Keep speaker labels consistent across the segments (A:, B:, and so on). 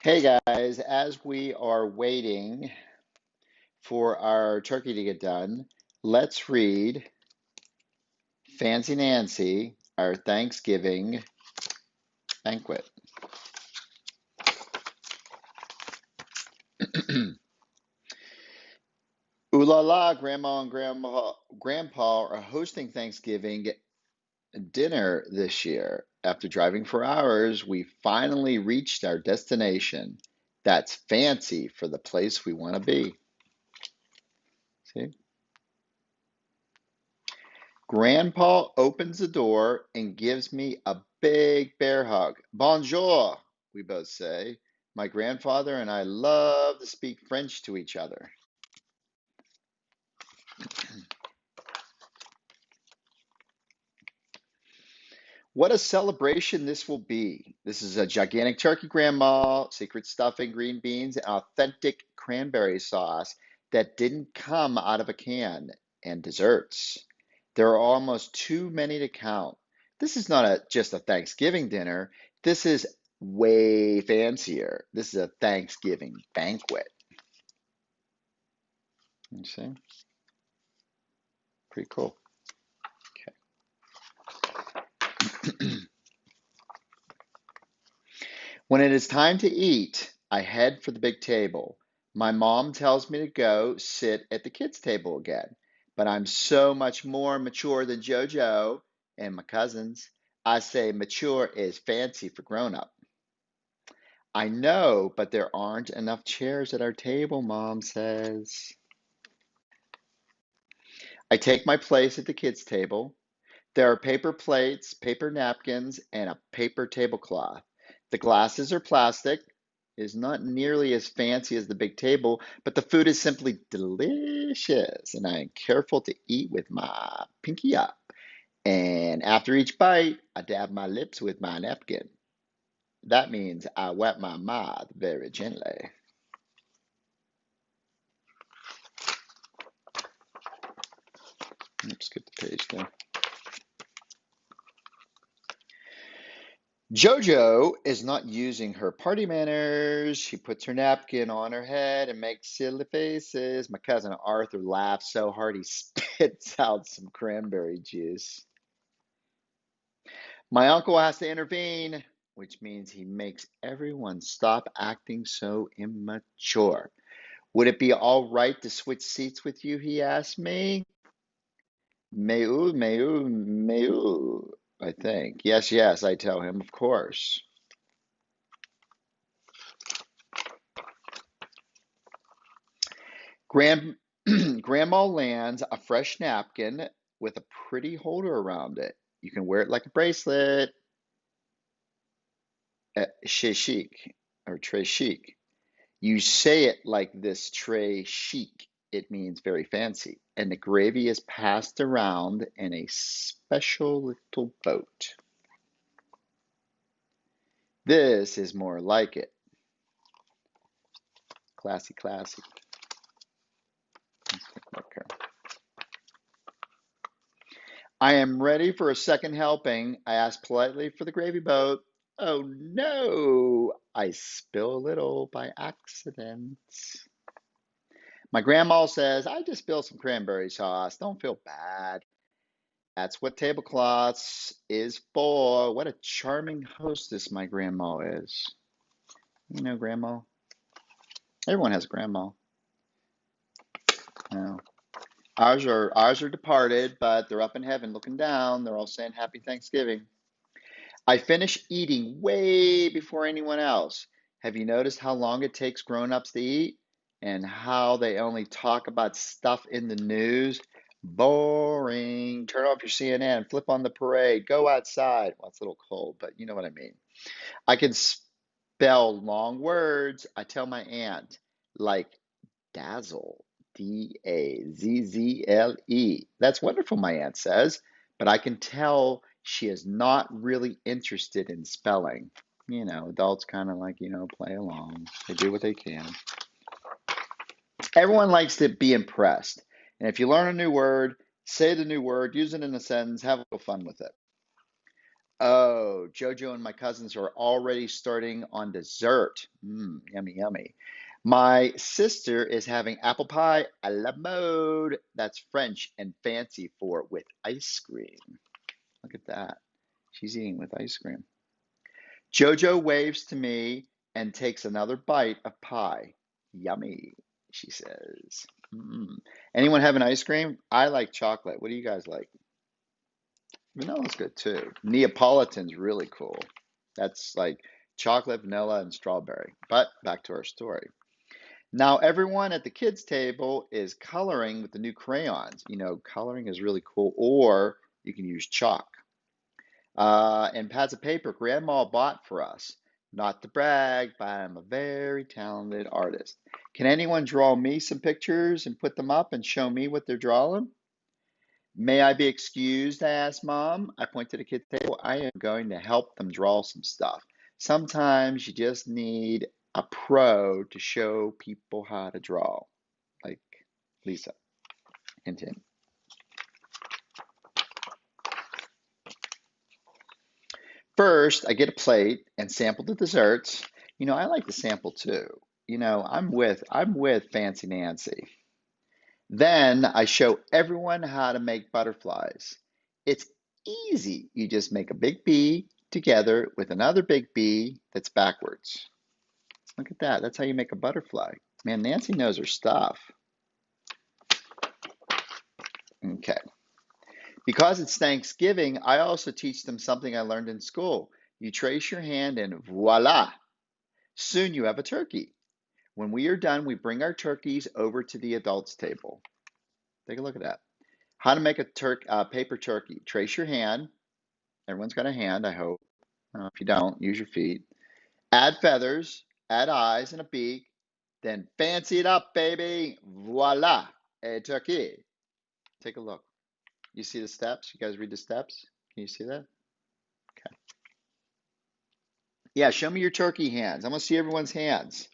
A: Hey guys, as we are waiting for our turkey to get done, let's read Fancy Nancy, our Thanksgiving banquet. Ooh la la, Grandma and Grandpa are hosting Thanksgiving dinner this year. After driving for hours, we finally reached our destination. That's fancy for the place we want to be. See? Grandpa opens the door and gives me a big bear hug. Bonjour, we both say. My grandfather and I love to speak French to each other. What a celebration this will be. This is a gigantic turkey, Grandma, secret stuffing, green beans, and authentic cranberry sauce that didn't come out of a can, and desserts. There are almost too many to count. This is not just a Thanksgiving dinner. This is way fancier. This is a Thanksgiving banquet. You see? Pretty cool. Okay. When it is time to eat, I head for the big table. My mom tells me to go sit at the kids' table again, but I'm so much more mature than JoJo and my cousins. I say mature is fancy for grown up. I know, but there aren't enough chairs at our table, Mom says. I take my place at the kids' table. There are paper plates, paper napkins, and a paper tablecloth. The glasses are plastic. It is not nearly as fancy as the big table, but the food is simply delicious, and I am careful to eat with my pinky up. And after each bite, I dab my lips with my napkin. That means I wet my mouth very gently. Let's skip the page there. JoJo is not using her party manners. She puts her napkin on her head and makes silly faces. My cousin Arthur laughs so hard he spits out some cranberry juice. My uncle has to intervene, which means he makes everyone stop acting so immature. Would it be all right to switch seats with you? He asked me. Meu, I think. Yes, yes, I tell him, of course. Grand, Grandma lands a fresh napkin with a pretty holder around it. You can wear it like a bracelet. Chez chic or très chic. You say it like this, très chic. It means very fancy. And the gravy is passed around in a special little boat. This is more like it. Classy, classy. Okay. I am ready for a second helping. I ask politely for the gravy boat. Oh no, I spill a little by accident. My grandma says, I just spilled some cranberry sauce. Don't feel bad. That's what tablecloths is for. What a charming hostess my grandma is. You know, grandma. Everyone has a grandma. You know. Ours are departed, but they're up in heaven looking down. They're all saying happy Thanksgiving. I finish eating way before anyone else. Have you noticed how long it takes grown-ups to eat and how they only talk about stuff in the news? Boring. Turn off your CNN, flip on the parade, go outside. Well, it's a little cold, but you know what I mean. I can spell long words. I tell my aunt, like dazzle, Dazzle. That's wonderful, my aunt says, but I can tell she is not really interested in spelling. You know, adults kind of like, play along. They do what they can. Everyone likes to be impressed. And if you learn a new word, say the new word, use it in a sentence, have a little fun with it. Oh, Jojo and my cousins are already starting on dessert. Yummy, yummy. My sister is having apple pie a la mode. That's French and fancy for with ice cream. Look at that. She's eating with ice cream. Jojo waves to me and takes another bite of pie. Yummy, she says. Anyone having ice cream? I like chocolate. What do you guys like? Vanilla's good too. Neapolitan's really cool. That's like chocolate, vanilla, and strawberry. But back to our story. Now, everyone at the kids' table is coloring with the new crayons. Coloring is really cool, or you can use chalk. And pads of paper Grandma bought for us. Not to brag, but I'm a very talented artist. Can anyone draw me some pictures and put them up and show me what they're drawing? May I be excused? I asked Mom. I point to the kids' table. I am going to help them draw some stuff. Sometimes you just need a pro to show people how to draw, like Lisa. Hint, hint. First, I get a plate and sample the desserts. I like to sample too. I'm with Fancy Nancy. Then I show everyone how to make butterflies. It's easy. You just make a big bee together with another big bee that's backwards. Look at that. That's how you make a butterfly. Man, Nancy knows her stuff. Okay. Because it's Thanksgiving, I also teach them something I learned in school. You trace your hand and voila, soon you have a turkey. When we are done, we bring our turkeys over to the adults' table. Take a look at that. How to make a paper turkey. Trace your hand. Everyone's got a hand, I hope. If you don't, use your feet. Add feathers, add eyes and a beak, then fancy it up, baby. Voila, a turkey. Take a look. You see the steps? You guys read the steps? Can you see that? Okay. Yeah, show me your turkey hands. I want to see everyone's hands.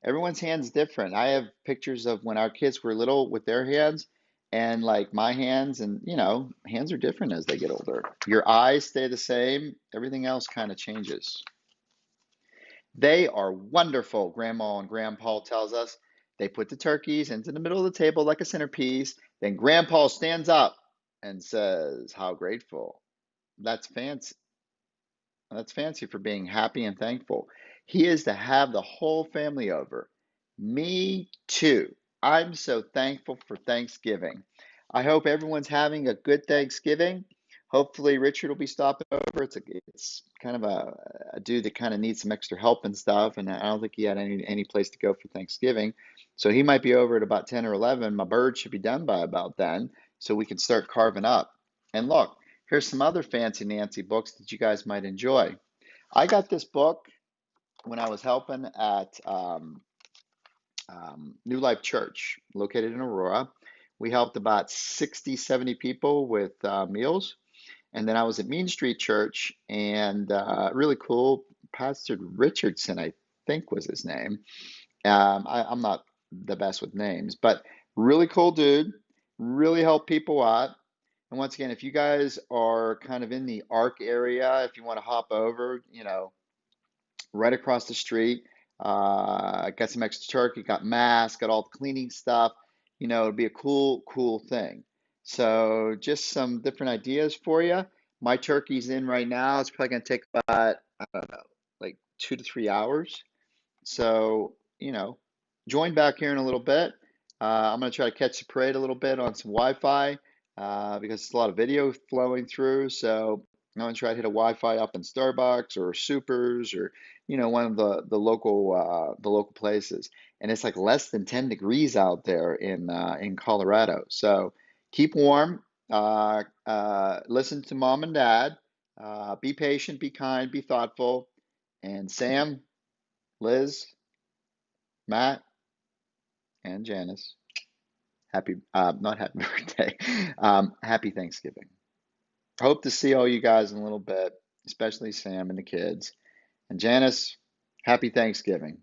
A: Everyone's hands different. I have pictures of when our kids were little with their hands and like my hands, and hands are different as they get older. Your eyes stay the same, everything else kind of changes. They are wonderful, Grandma and Grandpa tells us. They put the turkeys into the middle of the table like a centerpiece. Then Grandpa stands up and says, "How grateful." That's fancy. That's fancy for being happy and thankful. He is to have the whole family over. Me too. I'm so thankful for Thanksgiving. I hope everyone's having a good Thanksgiving. Hopefully, Richard will be stopping over. It's kind of a dude that kind of needs some extra help and stuff, and I don't think he had any place to go for Thanksgiving. So he might be over at about 10 or 11. My bird should be done by about then, so we can start carving up. And look, here's some other Fancy Nancy books that you guys might enjoy. I got this book when I was helping at New Life Church, located in Aurora. We helped about 60, 70 people with meals. And then I was at Mean Street Church, and really cool. Pastor Richardson, I think was his name. I'm not the best with names, but really cool dude, really helped people out. And once again, if you guys are kind of in the Ark area, if you want to hop over, right across the street, got some extra turkey, got masks, got all the cleaning stuff. It'd be a cool, cool thing. So just some different ideas for you. My turkey's in right now. It's probably going to take about, I don't know, like 2 to 3 hours. So, join back here in a little bit. I'm going to try to catch the parade a little bit on some Wi-Fi because it's a lot of video flowing through. So I'm going to try to hit a Wi-Fi up in Starbucks or Supers or one of the local places. And it's like less than 10 degrees out there in Colorado. So keep warm. Listen to mom and dad. Be patient. Be kind. Be thoughtful. And Sam, Liz, Matt, and Janice, not happy birthday, happy Thanksgiving. Hope to see all you guys in a little bit, especially Sam and the kids. And Janice, happy Thanksgiving.